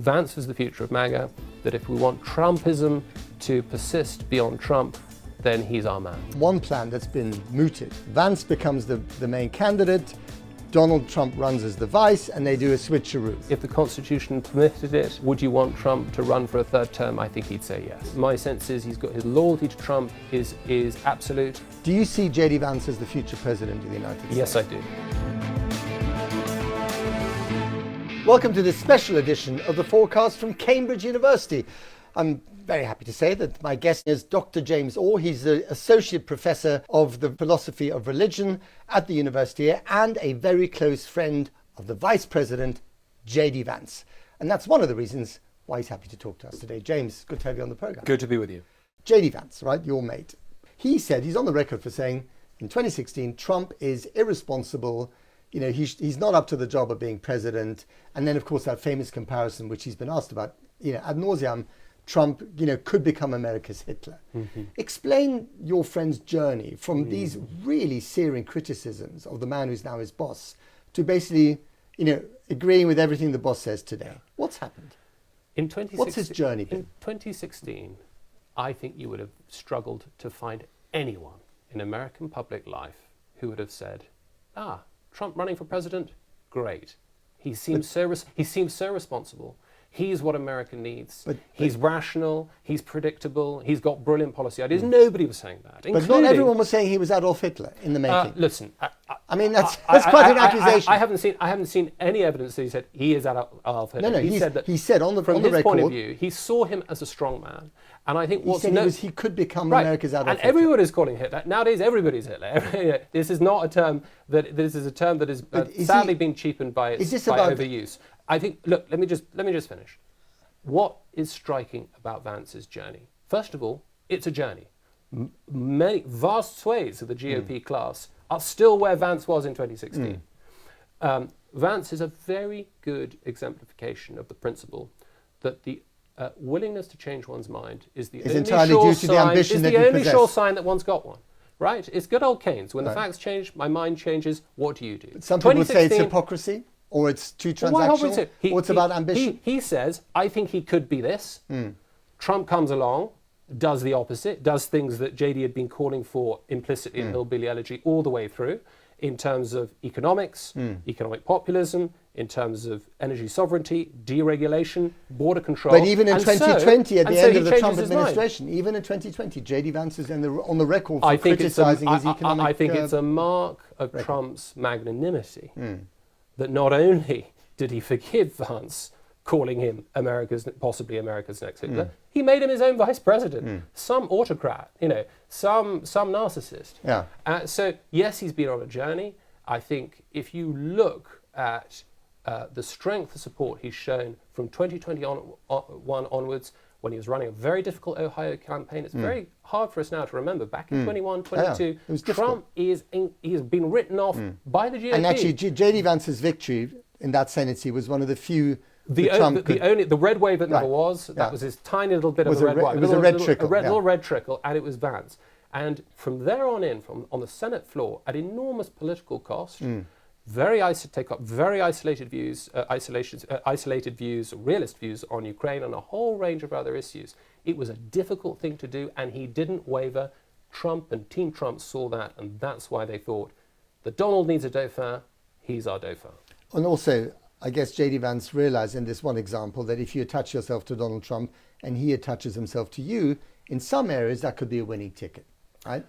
Vance is the future of MAGA, that if we want Trumpism to persist beyond Trump, then he's our man. One plan that's been mooted. Vance becomes the main candidate, Donald Trump runs as the vice, and they do a switcheroo. If the Constitution permitted it, would you want Trump to run for a third term? I think he'd say yes. My sense is he's got his loyalty to Trump is absolute. Do you see JD Vance as the future president of the United States? Yes, I do. Welcome to this special edition of the Fourcast from Cambridge University. I'm very happy to say that my guest is Dr. James Orr. He's the Associate Professor of the Philosophy of Religion at the university and a very close friend of the Vice President JD Vance. And that's one of the reasons why he's happy to talk to us today. James, good to have you on the program. Good to be with you. JD Vance, right, your mate. He said, he's on the record for saying, in 2016, Trump is irresponsible. You know, he's not up to the job of being president. And then, of course, that famous comparison, which he's been asked about, ad nauseum, Trump, could become America's Hitler. Mm-hmm. Explain your friend's journey from these really searing criticisms of the man who's now his boss to basically, agreeing with everything the boss says today. What's happened? What's his journey been? In 2016, I think you would have struggled to find anyone in American public life who would have said, Trump running for president? Great. He seems so responsible. He's what America needs. He's rational, he's predictable, he's got brilliant policy ideas. Nobody was saying that. But not everyone was saying he was Adolf Hitler in the making. Listen, that's quite an accusation. I haven't seen any evidence that he said he is Adolf Hitler. No, he said on the from on the his record, point of view, he saw him as a strong man. And I think he could become America's Adolf Hitler. And everyone is calling Hitler. Nowadays, everybody's Hitler. This is not a term that is sadly being cheapened by overuse. I think. Look, let me just finish. What is striking about Vance's journey? First of all, it's a journey. Many vast swathes of the GOP class are still where Vance was in 2016. Vance is a very good exemplification of the principle that the willingness to change one's mind is the only sure sign that one's got one. Right? It's good old Keynes. When the facts change, my mind changes. What do you do? But some people say it's hypocrisy. Or it's too transactional, or it's about ambition? He says, I think he could be this. Trump comes along, does the opposite, does things that JD had been calling for implicitly in Hillbilly Elegy all the way through, in terms of economics, economic populism, in terms of energy sovereignty, deregulation, border control. But even in 2020, at the end of the Trump administration, even in 2020, JD Vance is on the record for criticizing his economic... I think it's a mark of Trump's magnanimity. That not only did he forgive Vance, calling him possibly America's next Hitler, he made him his own vice president. Some autocrat, some narcissist. Yeah. So yes, he's been on a journey. I think if you look at the strength of support he's shown from 2021 onwards, when he was running a very difficult Ohio campaign, it's very hard for us now to remember. Back in 21, 22, Trump he's been written off by the GOP. And actually, JD Vance's victory in that Senate was one of the few. The red wave that never was. That was his tiny little bit of a red wave. It was a red trickle. Little red trickle, and it was Vance. And from there on on the Senate floor, at enormous political cost, very isolated views, realist views on Ukraine and a whole range of other issues. It was a difficult thing to do, and he didn't waver. Trump and Team Trump saw that, and that's why they thought that Donald needs a dauphin. He's our dauphin. And also, I guess JD Vance realized in this one example that if you attach yourself to Donald Trump and he attaches himself to you, in some areas that could be a winning ticket, right?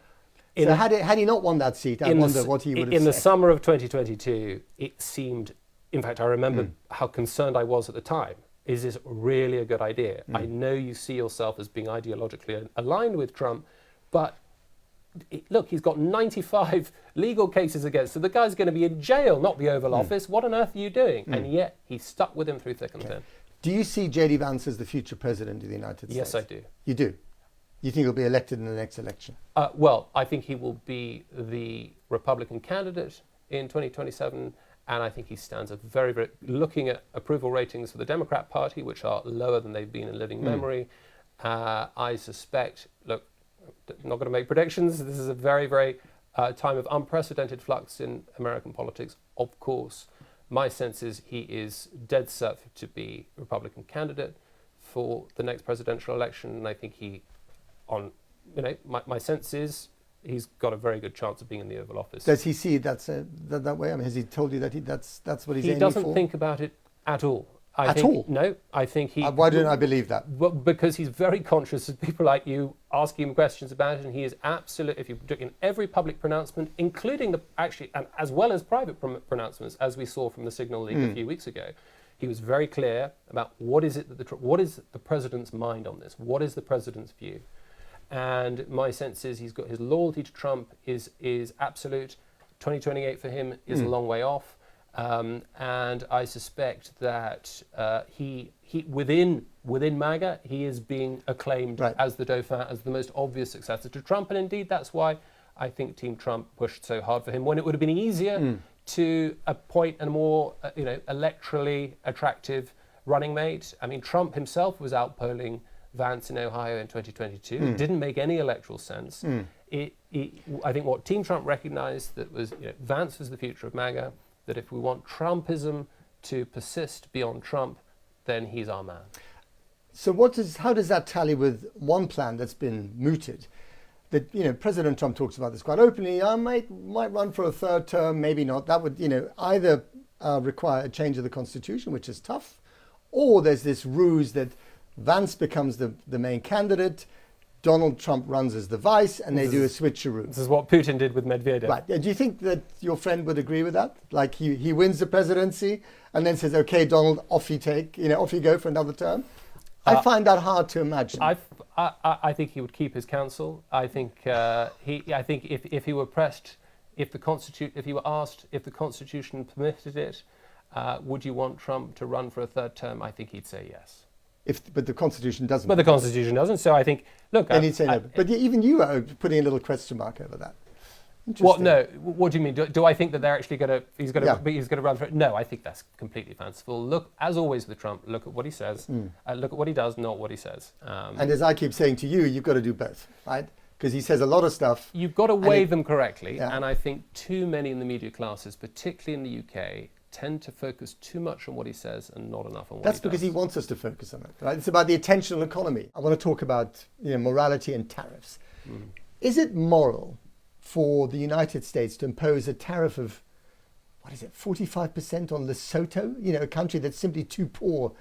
So had he not won that seat, I wonder what he would have said. In the summer of 2022, it seemed, in fact, I remember how concerned I was at the time. Is this really a good idea? I know you see yourself as being ideologically aligned with Trump, but look, he's got 95 legal cases against him. The guy's going to be in jail, not the Oval Office. What on earth are you doing? And yet, he stuck with him through thick and thin. Do you see JD Vance as the future president of the United States? Yes, I do. You do? You think he'll be elected in the next election? Well, I think he will be the Republican candidate in 2027, and I think he stands a very, very... Looking at approval ratings for the Democrat Party, which are lower than they've been in living memory, I suspect... Look, not going to make predictions. This is a very, very time of unprecedented flux in American politics, of course. My sense is he is dead set to be Republican candidate for the next presidential election, and I think my sense is he's got a very good chance of being in the Oval Office. Does he see that way? I mean, has he told you that that's what he's aiming for? He doesn't think about it at all. No, I think he... Why don't I believe that? Well, because he's very conscious of people like you asking him questions about it, and he is absolutely, if you look in every public pronouncement, including and as well as private pronouncements, as we saw from the Signal Leak a few weeks ago, he was very clear about what is the president's mind on this? What is the president's view? And my sense is he's got his loyalty to Trump is absolute. 2028 for him is a long way off. And I suspect that he within MAGA, he is being acclaimed as the Dauphin, as the most obvious successor to Trump. And indeed, that's why I think Team Trump pushed so hard for him, when it would have been easier to appoint a more electorally attractive running mate. I mean, Trump himself was outpolling Vance in Ohio in 2022. It didn't make any electoral sense. I think what Team Trump recognized that was Vance was the future of MAGA, that if we want Trumpism to persist beyond Trump, then he's our man. So how does that tally with one plan that's been mooted? That President Trump talks about this quite openly. I might run for a third term, maybe not. That would either require a change of the Constitution, which is tough, or there's this ruse that Vance becomes the main candidate, Donald Trump runs as the vice, and they do a switcheroo. This is what Putin did with Medvedev. Right. Do you think that your friend would agree with that? Like he wins the presidency and then says, "Okay, Donald, off you go for another term." I find that hard to imagine. I think he would keep his counsel. I think if he were pressed, if he were asked if the Constitution permitted it, would you want Trump to run for a third term? I think he'd say yes. But the Constitution doesn't. But the Constitution doesn't. So I think, look. And he'd say no. But even you are putting a little question mark over that. What? No. What do you mean? Do I think that they're actually he's going to run for it? No, I think that's completely fanciful. Look, as always with Trump, look at what he says. Look at what he does, not what he says. And as I keep saying to you, you've got to do both, right? Because he says a lot of stuff. You've got to weigh them correctly. Yeah. And I think too many in the media classes, particularly in the UK, tend to focus too much on what he says and not enough on what he does. That's because he wants us to focus on it, right? It's about the attentional economy. I want to talk about morality and tariffs. Is it moral for the United States to impose a tariff of, 45% on Lesotho, a country that's simply too poor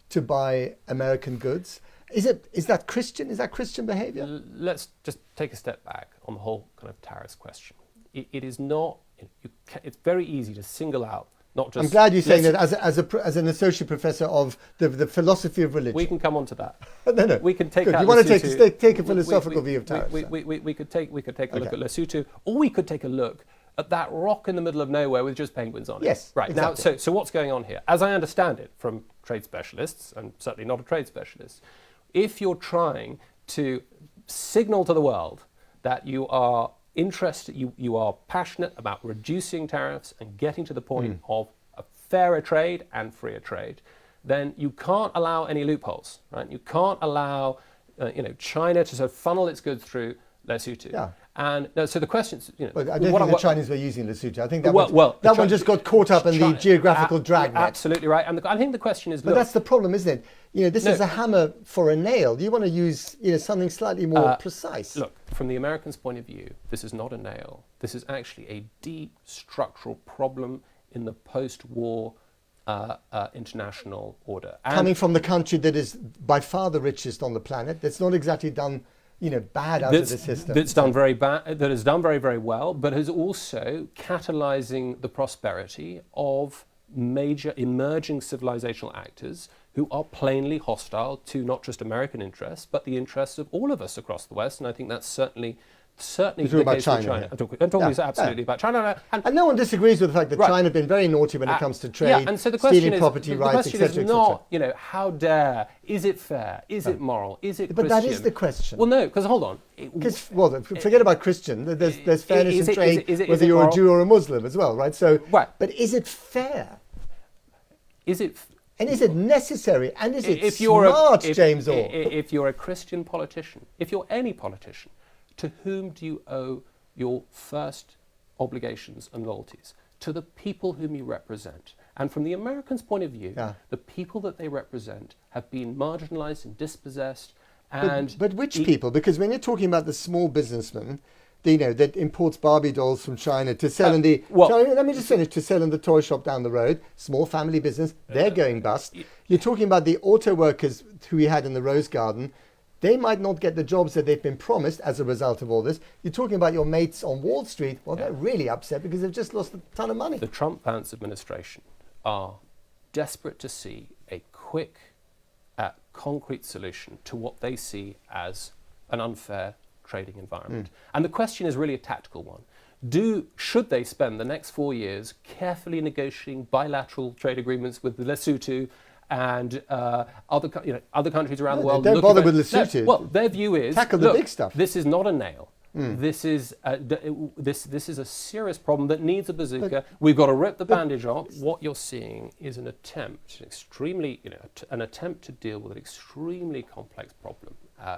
to buy American goods? Is that Christian? Is that Christian behavior? Let's just take a step back on the whole kind of tariffs question. It is not. It's very easy to single out. Not just. I'm glad you're saying that as an associate professor of the philosophy of religion. We can come on to that. No. We can take. You want to take a philosophical view of tariffs? We could take a look at Lesotho, or we could take a look at that rock in the middle of nowhere with just penguins on it. Yes. Right. Exactly. Now, so what's going on here? As I understand it from trade specialists, and certainly not a trade specialist, if you're trying to signal to the world that you are interested, you are passionate about reducing tariffs and getting to the point of a fairer trade and freer trade, then you can't allow any loopholes, right? You can't allow China to sort of funnel its goods through Lesotho. Yeah. And so the question is, But I don't think the Chinese were using Lesotho. I think that one just got caught up in the geographical dragnet. Absolutely right. And I think the question is, but that's the problem, isn't it? This is a hammer for a nail. You want to use something slightly more precise. Look, from the Americans' point of view, this is not a nail. This is actually a deep structural problem in the post-war international order. And coming from the country that is by far the richest on the planet, that's not exactly done bad out of the system. That's done very bad. That has done very, very well, but is also catalyzing the prosperity of major emerging civilizational actors who are plainly hostile to not just American interests, but the interests of all of us across the West. And I think that's certainly the case with China. I'm talking absolutely about China. And no one disagrees with the fact that China has been very naughty when it comes to trade, and so the question stealing property rights, etc. The question is not, how dare, is it fair, is it moral, is it But Christian? that is the question. Well, no, because hold on. Forget about Christian. There's fairness in trade, whether you're a Jew or a Muslim as well, right? So, but is it fair? And is it necessary? And is it smart, James Orr? If you're a Christian politician, if you're any politician, to whom do you owe your first obligations and loyalties? To the people whom you represent. And from the Americans' point of view, the people that they represent have been marginalized and dispossessed. But which people? Because when you're talking about the small businessman, that imports Barbie dolls from China to sell in the... let me just finish. To sell in the toy shop down the road, small family business, they're going bust. You're talking about the auto workers who we had in the Rose Garden. They might not get the jobs that they've been promised as a result of all this. You're talking about your mates on Wall Street. Well, they're really upset because they've just lost a ton of money. The Trump-Vance administration are desperate to see a quick, concrete solution to what they see as an unfair trading environment. And the question is really a tactical one. Should they spend the next 4 years carefully negotiating bilateral trade agreements with Lesotho and other countries around the world? Don't bother with Lesotho. Well, their view is, tackle the big stuff. This is not a nail. This is a serious problem that needs a bazooka. We've got to rip the bandage off. What you're seeing is an attempt, an attempt to deal with an extremely complex problem.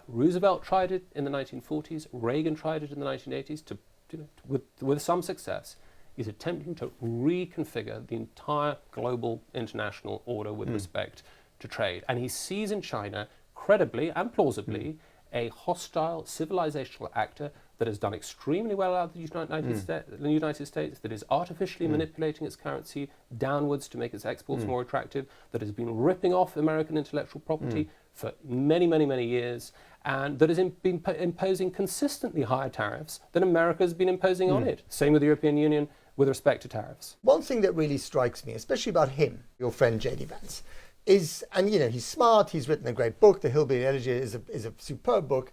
Roosevelt tried it in the 1940s. Reagan tried it in the 1980s with some success. He's attempting to reconfigure the entire global international order with respect to trade. And he sees in China, credibly and plausibly, a hostile civilizational actor that has done extremely well out of the United States, that is artificially manipulating its currency downwards to make its exports more attractive, that has been ripping off American intellectual property for many, many, many years, and that has been imposing consistently higher tariffs than America has been imposing on it. Same with the European Union with respect to tariffs. One thing that really strikes me, especially about him, your friend JD Vance, is, and he's smart, he's written a great book, The Hillbilly Elegy is a superb book.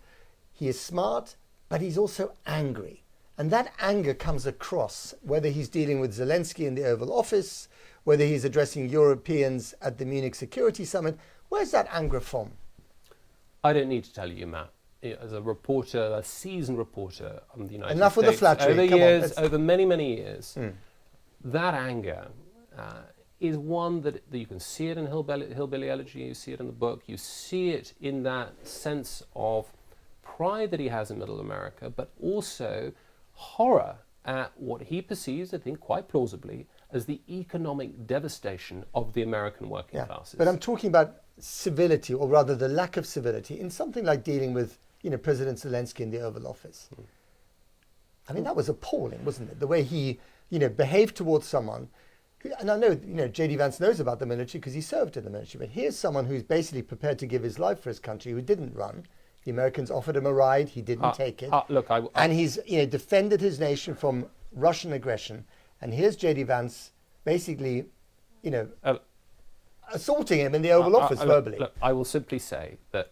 He is smart, but he's also angry. And that anger comes across, whether he's dealing with Zelensky in the Oval Office, whether he's addressing Europeans at the Munich Security Summit. Where's that anger from? I don't need to tell you, Matt. As a reporter, a seasoned reporter on the United Enough States, with the flattery. over many, many years, that anger is one that you can see it in Hillbilly Elegy, you see it in the book, you see it in that sense of pride that he has in Middle America, but also horror at what he perceives, I think quite plausibly, as the economic devastation of the American working classes. But I'm talking about civility, or rather the lack of civility, in something like dealing with President Zelensky in the Oval Office. I mean, that was appalling, wasn't it? The way he behaved towards someone. And I know, JD Vance knows about the military because he served in the military, but here's someone who's basically prepared to give his life for his country, who didn't run. The Americans offered him a ride, he didn't take it. And he's defended his nation from Russian aggression. And here's JD Vance basically, assaulting him in the Oval Office verbally. Look, I will simply say that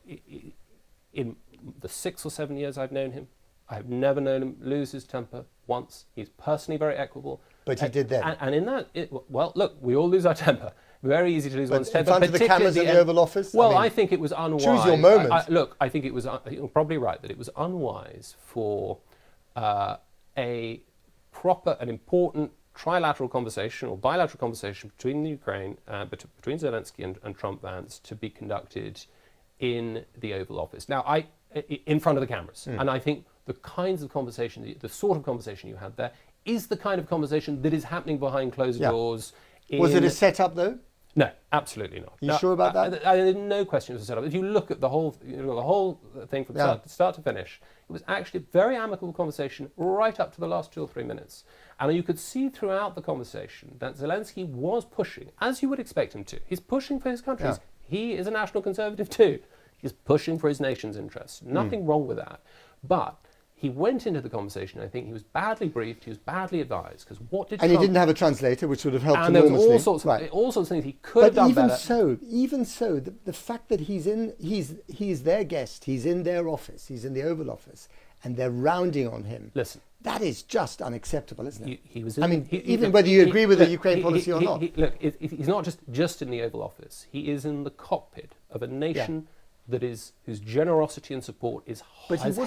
in the 6 or 7 years I've known him, I have never known him lose his temper once. He's personally very equable. But he did then. And in that, look, we all lose our temper. Very easy to lose one's temper. In front of the cameras in the Oval Office? Well, I think it was unwise. Choose your moment. I think it was, you're probably right, that it was unwise for a proper and important trilateral conversation or bilateral conversation between the Ukraine, between Zelensky and Trump-Vance to be conducted in the Oval Office. Now, in front of the cameras. And I think the kinds of conversation, the sort of conversation you had there is the kind of conversation that is happening behind closed doors. Was it a setup, though? No, absolutely not. You sure about that? No question it was a setup. If you look at the whole thing from start to finish, it was actually a very amicable conversation right up to the last 2 or 3 minutes. And you could see throughout the conversation that Zelensky was pushing, as you would expect him to. He's pushing for his country. Yeah. He is a national conservative too. He's pushing for his nation's interests. Nothing wrong with that. But he went into the conversation, I think he was badly briefed, he was badly advised, because what did Trump... And he didn't have a translator, which would have helped enormously. And there was all sorts of things he could have done better. Even so, the fact that he's their guest, he's in their office, he's in the Oval Office, and they're rounding on him. Listen. That is just unacceptable, isn't it? He was whether you agree with the Ukraine policy or not. Look, he's not just in the Oval Office, he is in the cockpit of a nation... whose generosity and support has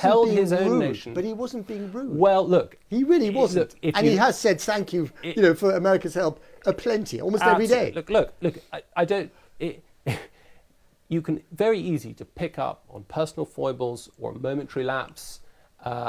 held his own nation. But he wasn't being rude. Well, look, he really wasn't. He has said thank you, for America's help plenty, almost every day. Look. I don't. You can very easy to pick up on personal foibles or a momentary lapse,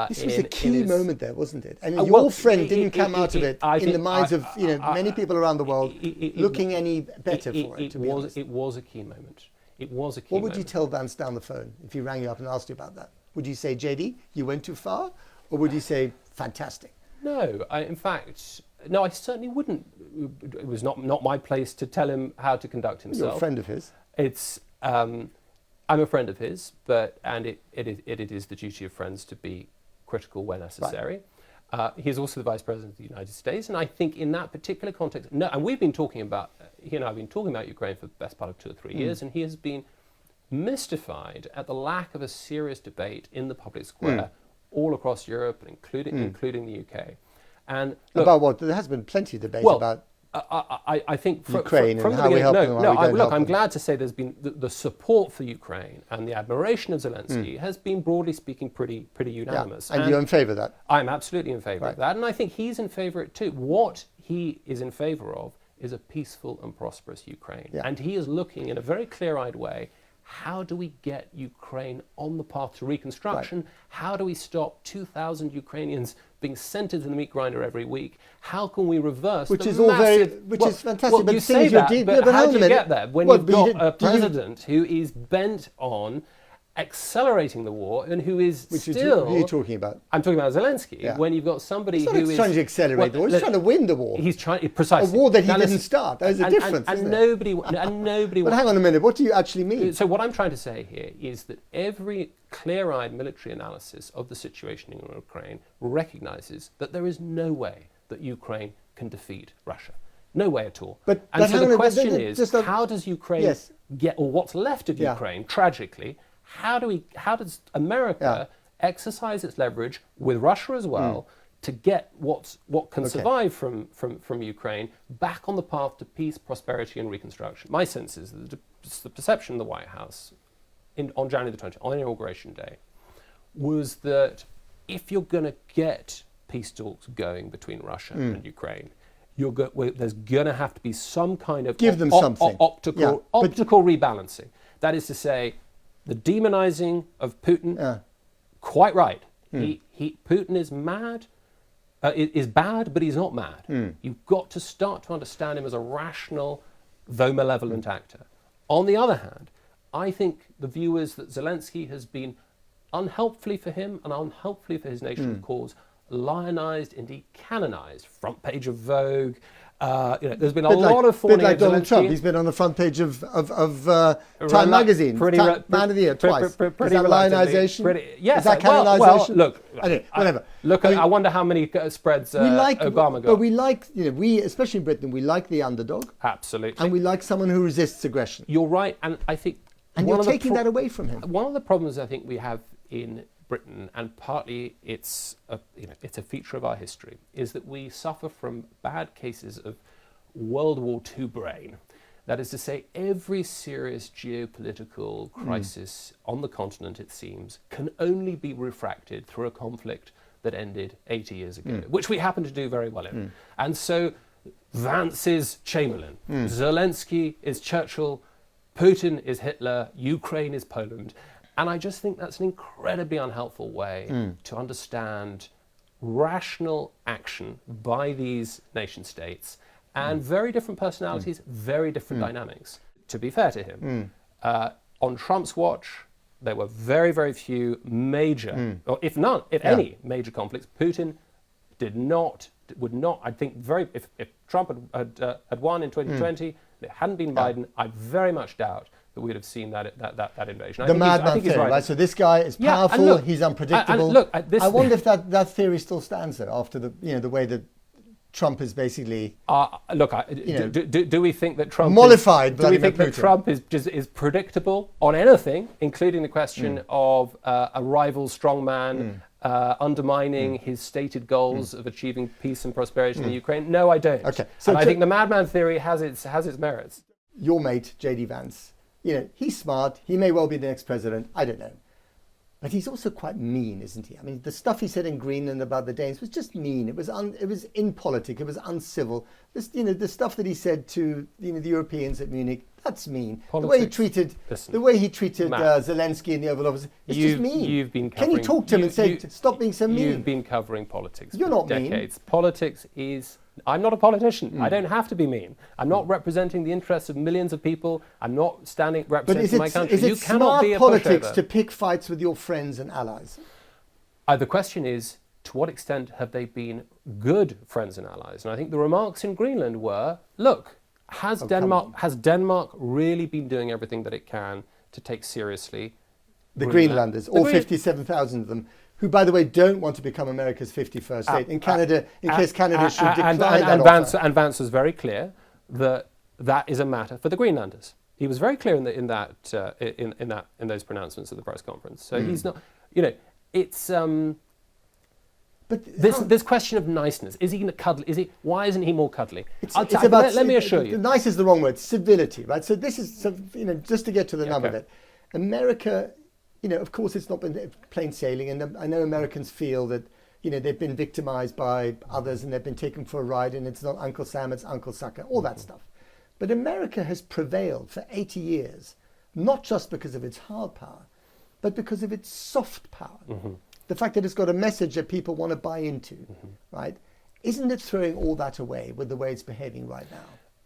This was a key moment there, wasn't it? And your friend didn't come out of it in the minds of many people around the world looking any better for it. It was a key moment. It was a key moment. What would you tell Vance down the phone if he rang you up and asked you about that? Would you say, JD, you went too far? Or would you say, fantastic? No, I certainly wouldn't. It was not my place to tell him how to conduct himself. You're a friend of his. I'm a friend of his, it is the duty of friends to be critical where necessary. Right. He's also the Vice President of the United States, and I think in that particular context, and we've been talking about, he and I have been talking about Ukraine for the best part of 2 or 3 years, and he has been mystified at the lack of a serious debate in the public square all across Europe, including the UK. And look, about what? There has been plenty of debate about. I think Ukraine from and the how we help beginning, them. I'm glad to say there's been the support for Ukraine and the admiration of Zelensky has been, broadly speaking, pretty unanimous. Yeah. And you're in favour of that? I'm absolutely in favour of that, and I think he's in favour of it too. What he is in favour of is a peaceful and prosperous Ukraine, and he is looking in a very clear-eyed way. How do we get Ukraine on the path to reconstruction? Right. How do we stop 2,000 Ukrainians being sent into the meat grinder every week? How can we reverse which the is massive... is fantastic. Well, but you say that, but how do you get there when you've got a president who is bent on accelerating the war and who is who are you talking about? I'm talking about Zelensky. Yeah. When you've got somebody who is trying to accelerate the war, he's trying to win the war. He's trying precisely a war that he didn't start. There's a difference, and isn't nobody. But hang on a minute. What do you actually mean? So what I'm trying to say here is that every clear-eyed military analysis of the situation in Ukraine recognizes that there is no way that Ukraine can defeat Russia. No way at all. So the question is, how does Ukraine get, or what's left of Ukraine, tragically, how does America exercise its leverage with Russia as well to get what can survive from Ukraine back on the path to peace, prosperity, and reconstruction? My sense is that the perception of the White House on January the 20th, on Inauguration Day, was that if you're going to get peace talks going between Russia and Ukraine, there's going to have to be some kind of optical rebalancing. That is to say, the demonizing of Putin, quite right. Putin is mad, is bad, but he's not mad. You've got to start to understand him as a rational, though malevolent actor. On the other hand, I think the view is that Zelensky has been unhelpfully for him and unhelpfully for his nation's cause, lionized, indeed canonized, front page of Vogue. There's been a lot of fawning like of Donald Zelensky. Trump. He's been on the front page of Time magazine, Man of the Year twice. Is that lionization? Yes. Is that canonization? Well, look. Anyway, whatever. I wonder how many spreads Obama got. But we like, we, especially in Britain, we like the underdog. Absolutely. And we like someone who resists aggression. You're right, and I think... And you're taking that away from him. One of the problems I think we have in Britain, and partly it's a feature of our history, is that we suffer from bad cases of World War II brain. That is to say, every serious geopolitical crisis on the continent, it seems, can only be refracted through a conflict that ended 80 years ago, which we happen to do very well in. And so Vance is Chamberlain, Zelensky is Churchill, Putin is Hitler, Ukraine is Poland. And I just think that's an incredibly unhelpful way to understand rational action by these nation states and very different personalities, very different dynamics. To be fair to him, on Trump's watch, there were very, very few major, or if any major conflicts. Putin would not, I think, if Trump had won in 2020, if it hadn't been Biden, I very much doubt that we'd have seen that invasion. The madman theory, right? So this guy is powerful, he's unpredictable. I wonder if that theory still stands there after the way that Trump is basically... do we think that Trump mollified? Do we think that Trump is predictable on anything, including the question of a rival strongman undermining his stated goals of achieving peace and prosperity in the Ukraine? No, I don't. Okay, so I think the madman theory has its merits. Your mate, JD Vance, he's smart. He may well be the next president. I don't know. But he's also quite mean, isn't he? I mean, the stuff he said in Greenland about the Danes was just mean. It was impolitic. It was uncivil. This, the stuff that he said to the Europeans at Munich, that's mean. Politics. The way he treated Zelensky in the Oval Office, it's just mean. Can you talk to him and say, stop being so mean? You've been covering politics You're for not decades. mean. Politics is... I'm not a politician. I don't have to be mean. I'm not representing the interests of millions of people. I'm not representing my country. Is it smart politics to pick fights with your friends and allies? The question is, to what extent have they been good friends and allies? And I think the remarks in Greenland were, look, has Denmark really been doing everything that it can to take seriously the Greenlanders, all 57,000 of them, who, by the way, don't want to become America's 51st state. In case Canada should decline that offer. And Vance was very clear that that is a matter for the Greenlanders. He was very clear in those pronouncements at the press conference. So he's not, it's. But this question of niceness, is he going to cuddle? Why isn't he more cuddly? Let me assure you. Nice is the wrong word. Civility, right? So this is, just to get to the nub of it, America. Of course, it's not been plain sailing, and I know Americans feel that, they've been victimized by others and they've been taken for a ride, and it's not Uncle Sam, it's Uncle Sucker, all that stuff. But America has prevailed for 80 years, not just because of its hard power, but because of its soft power. The fact that it's got a message that people want to buy into, right? Isn't it throwing all that away with the way it's behaving right now?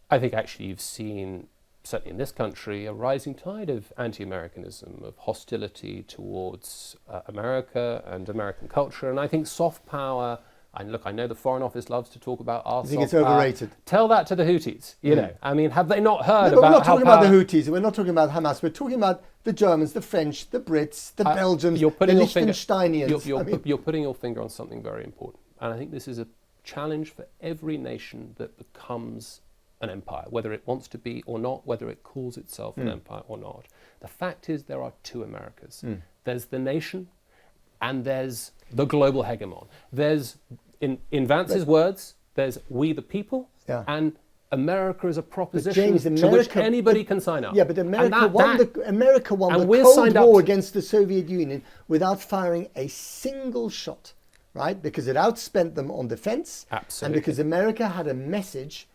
I think actually you've seen, certainly in this country, a rising tide of anti-Americanism, of hostility towards America and American culture. And I think soft power, and look, I know the Foreign Office loves to talk about our soft power. I think it's overrated. Tell that to the Houthis, I mean, have they not heard about how we're not talking about the Houthis, we're not talking about Hamas, we're talking about the Germans, the French, the Brits, the Belgians, the Liechtensteinians. You're putting your finger on something very important. And I think this is a challenge for every nation that becomes an empire, whether it wants to be or not, whether it calls itself an empire or not. The fact is there are two Americas. There's the nation and there's the global hegemon. There's, in Vance's words, there's we the people, and America is a proposition to which anybody can sign up. Yeah, but America won the Cold War against the Soviet Union without firing a single shot, right? Because it outspent them on defense. Absolutely. And because America had a message,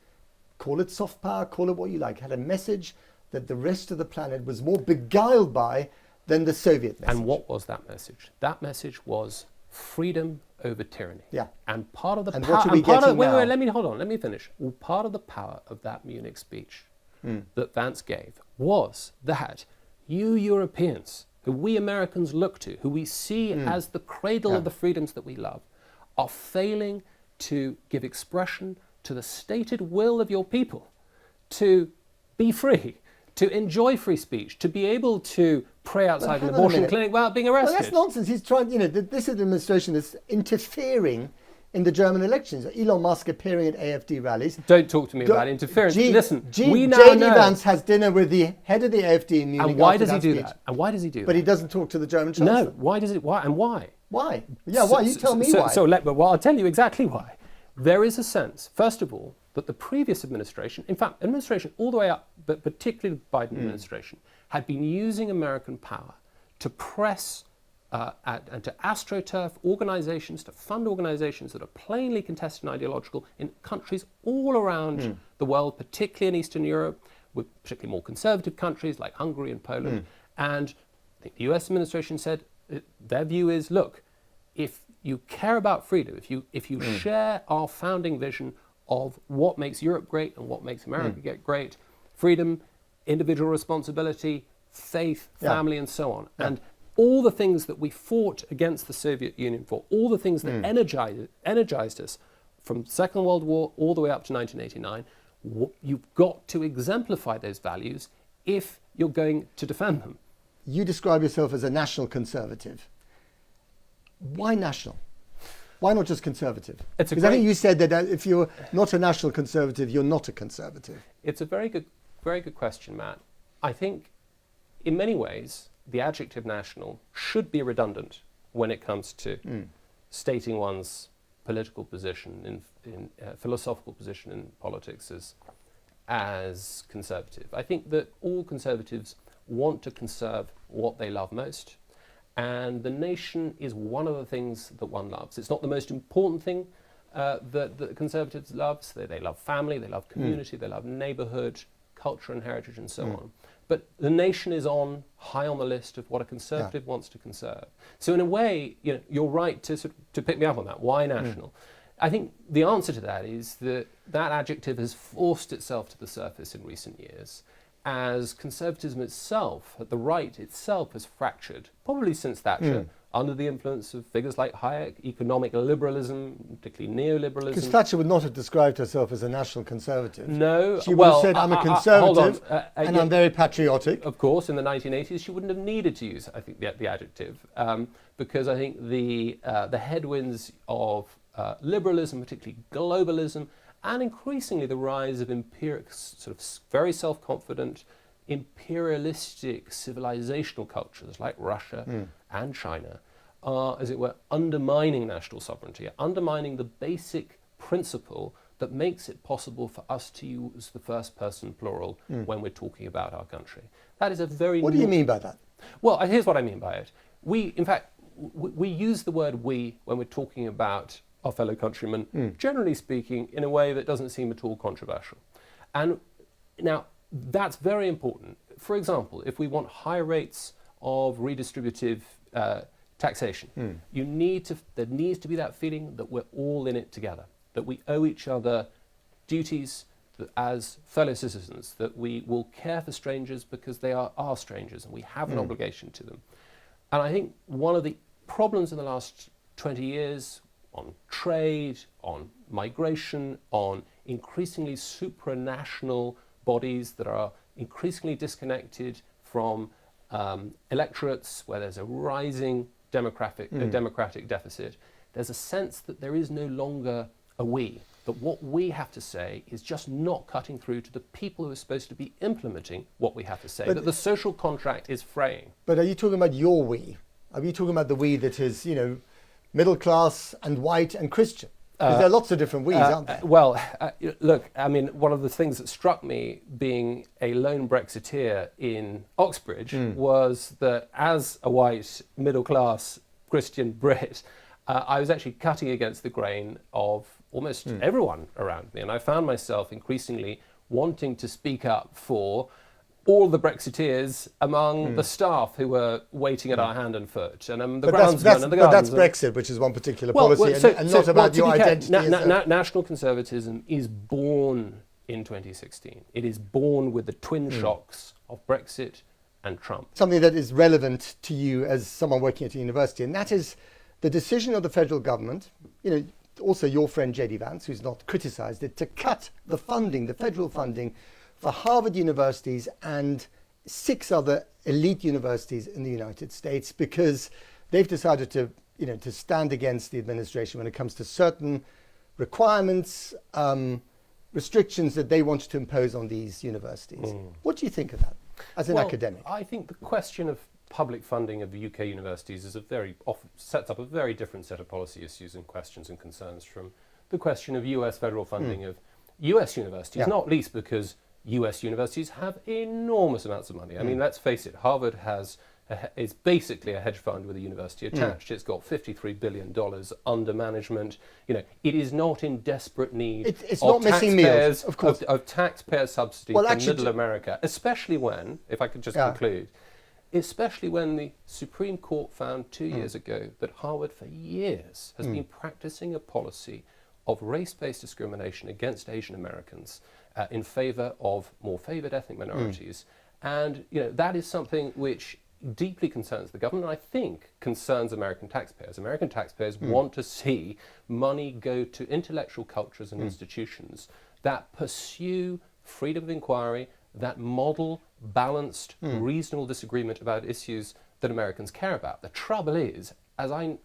call it soft power, call it what you like, had a message that the rest of the planet was more beguiled by than the Soviet message. And what was that message? That message was freedom over tyranny. Yeah. And part of the power... What are we getting now? Let me finish. Well, part of the power of that Munich speech that Vance gave was that you Europeans, who we Americans look to, who we see as the cradle of the freedoms that we love, are failing to give expression to the stated will of your people to be free, to enjoy free speech, to be able to pray outside an abortion clinic without being arrested. Well, that's nonsense. He's trying, this administration is interfering in the German elections. Elon Musk appearing at AfD rallies. Don't talk to me about interference. Listen, we now JD know. Vance has dinner with the head of the AfD in Munich. And why does he do that? And why does he do that? But he doesn't talk to the German chancellor. No, why does it? Why? And why? Why? Yeah, why? You tell me why. Well, I'll tell you exactly why. There is a sense, first of all, that the previous administration, in fact, administration all the way up, but particularly the Biden administration, had been using American power to press and to astroturf organizations, to fund organizations that are plainly contested and ideological in countries all around the world, particularly in Eastern Europe, with particularly more conservative countries like Hungary and Poland. And I think the US administration said their view is, look, if you care about freedom, if you share our founding vision of what makes Europe great and what makes America get great, freedom, individual responsibility, faith, family, and so on, and all the things that we fought against the Soviet Union for, all the things that energized us from the Second World War all the way up to 1989, you've got to exemplify those values if you're going to defend them. You describe yourself as a national conservative. Why national? Why not just conservative? Because I think you said that if you're not a national conservative, you're not a conservative. It's a very good question, Matt. I think in many ways, the adjective national should be redundant when it comes to stating one's political position, in philosophical position in politics as conservative. I think that all conservatives want to conserve what they love most, And the nation is one of the things that one loves. It's not the most important thing that Conservatives loves. They love family, they love community, they love neighbourhood, culture and heritage and so on. But the nation is high on the list of what a Conservative wants to conserve. So in a way, you're right to pick me up on that. Why national? I think the answer to that is that adjective has forced itself to the surface in recent years as conservatism itself, the right itself, has fractured, probably since Thatcher, under the influence of figures like Hayek, economic liberalism, particularly neoliberalism. Because Thatcher would not have described herself as a national conservative. No. She would have said, I'm a conservative and I'm very patriotic. Of course, in the 1980s, she wouldn't have needed to use, I think, the adjective, because I think the headwinds of liberalism, particularly globalism, and increasingly the rise of sort of very self-confident, imperialistic civilizational cultures like Russia and China are, as it were, undermining national sovereignty, undermining the basic principle that makes it possible for us to use the first person plural when we're talking about our country. That is a very... What do you mean by that? Well, here's what I mean by it. In fact, we use the word we when we're talking about our fellow countrymen, generally speaking, in a way that doesn't seem at all controversial. And now, that's very important. For example, if we want high rates of redistributive taxation, there needs to be that feeling that we're all in it together, that we owe each other duties as fellow citizens, that we will care for strangers because they are our strangers and we have an obligation to them. And I think one of the problems in the last 20 years on trade, on migration, on increasingly supranational bodies that are increasingly disconnected from electorates where there's a rising democratic deficit. There's a sense that there is no longer a we, that what we have to say is just not cutting through to the people who are supposed to be implementing what we have to say, that the social contract is fraying. But are you talking about your we? Are you talking about the we that is, middle class and white and Christian? Because there are lots of different we's, aren't there? Well, look, I mean, one of the things that struck me being a lone Brexiteer in Oxbridge was that as a white, middle class Christian Brit, I was actually cutting against the grain of almost everyone around me. And I found myself increasingly wanting to speak up for all the Brexiteers among the staff who were waiting at our hand and foot, and the groundsmen and the gardens. But that's Brexit, which is one particular policy, and not about your identity. National conservatism is born in 2016. It is born with the twin shocks of Brexit and Trump. Something that is relevant to you as someone working at a university, and that is the decision of the federal government, also your friend JD Vance, who's not criticised it, to cut the funding, the federal funding, for Harvard universities and 6 other elite universities in the United States, because they've decided to stand against the administration when it comes to certain requirements, restrictions that they want to impose on these universities. What do you think of that as an academic? I think the question of public funding of UK universities sets up a very different set of policy issues and questions and concerns from the question of US federal funding of US universities, not least because US universities have enormous amounts of money. I mean, let's face it, Harvard is basically a hedge fund with a university attached. It's got $53 billion under management. It is not in desperate need of taxpayer subsidy from middle America, especially when, if I could just conclude, especially when the Supreme Court found 2 years ago that Harvard for years has been practicing a policy of race-based discrimination against Asian Americans in favour of more favoured ethnic minorities. And that is something which deeply concerns the government, and I think concerns American taxpayers. American taxpayers want to see money go to intellectual cultures and institutions that pursue freedom of inquiry, that model balanced, reasonable disagreement about issues that Americans care about. The trouble is, as I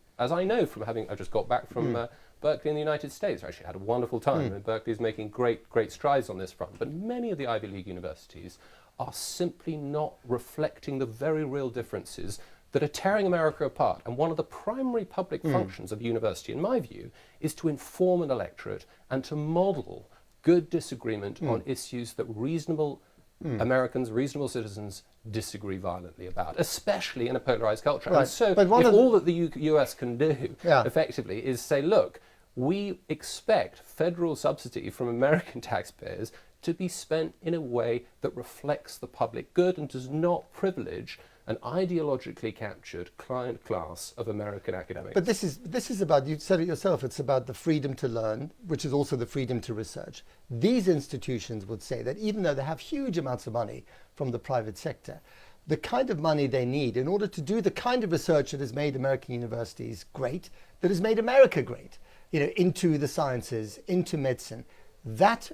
know from I just got back from Berkeley in the United States. I actually had a wonderful time, and Berkeley is making great strides on this front. But many of the Ivy League universities are simply not reflecting the very real differences that are tearing America apart. And one of the primary public functions of university, in my view, is to inform an electorate and to model good disagreement on issues that reasonable Americans, reasonable citizens, disagree violently about, especially in a polarized culture. Right. And so But if all that the US can do Yeah. effectively is say, look, we expect federal subsidy from American taxpayers to be spent in a way that reflects the public good and does not privilege an ideologically captured client class of American academics. But this is about, you said it yourself, it's about the freedom to learn, which is also the freedom to research. These institutions would say that even though they have huge amounts of money from the private sector, the kind of money they need in order to do the kind of research that has made American universities great, that has made America great, into the sciences, into medicine, that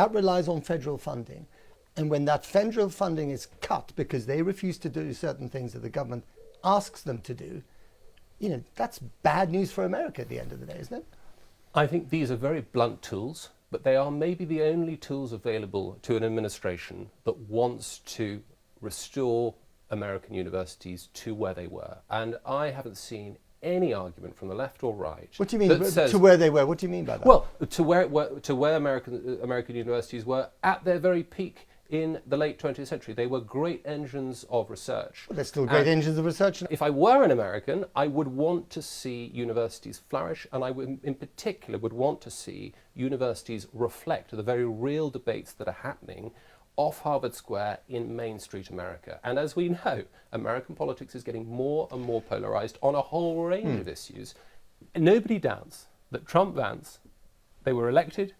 relies on federal funding. And when that federal funding is cut because they refuse to do certain things that the government asks them to do, that's bad news for America at the end of the day, isn't it? I think these are very blunt tools, but they are maybe the only tools available to an administration that wants to restore American universities to where they were. And I haven't seen any argument from the left or right. What do you mean to where they were? What do you mean by that? Well, to where American universities were at their very peak in the late 20th century. They were great engines of research. Well, they're still great engines of research. If I were an American, I would want to see universities flourish, and I would, in particular, would want to see universities reflect the very real debates that are happening off Harvard Square in Main Street America. And as we know, American politics is getting more and more polarized on a whole range of issues. Nobody doubts that Trump Vance, they were elected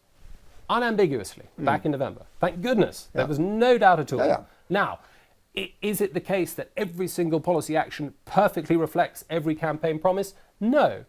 unambiguously back in November. Thank goodness. There was no doubt at all. Now, is it the case that every single policy action perfectly reflects every campaign promise? No.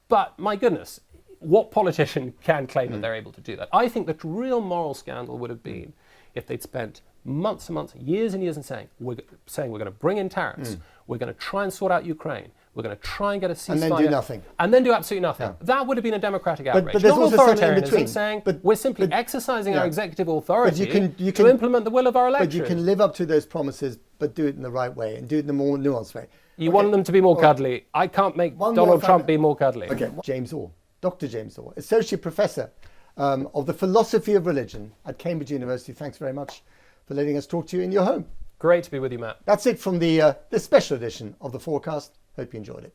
But my goodness, what politician can claim that they're able to do that? I think the real moral scandal would have been if they'd spent months and months, years and years, and saying we're going to bring in tariffs, we're going to try and sort out Ukraine, we're going to try and get a ceasefire, and then do nothing, and then do absolutely nothing. That would have been a democratic outrage. But there's not also something in authoritarianism, between. saying we're simply exercising our executive authority you to implement the will of our electorate. But you can live up to those promises, but do it in the right way and do it in a more nuanced way. You want them to be more cuddly. I can't make Donald Trump be more cuddly. Okay, James Orr, Dr. James Orr, Associate Professor of the Philosophy of Religion at Cambridge University. Thanks very much for letting us talk to you in your home. Great to be with you, Matt. That's it from the special edition of the Fourcast. Hope you enjoyed it.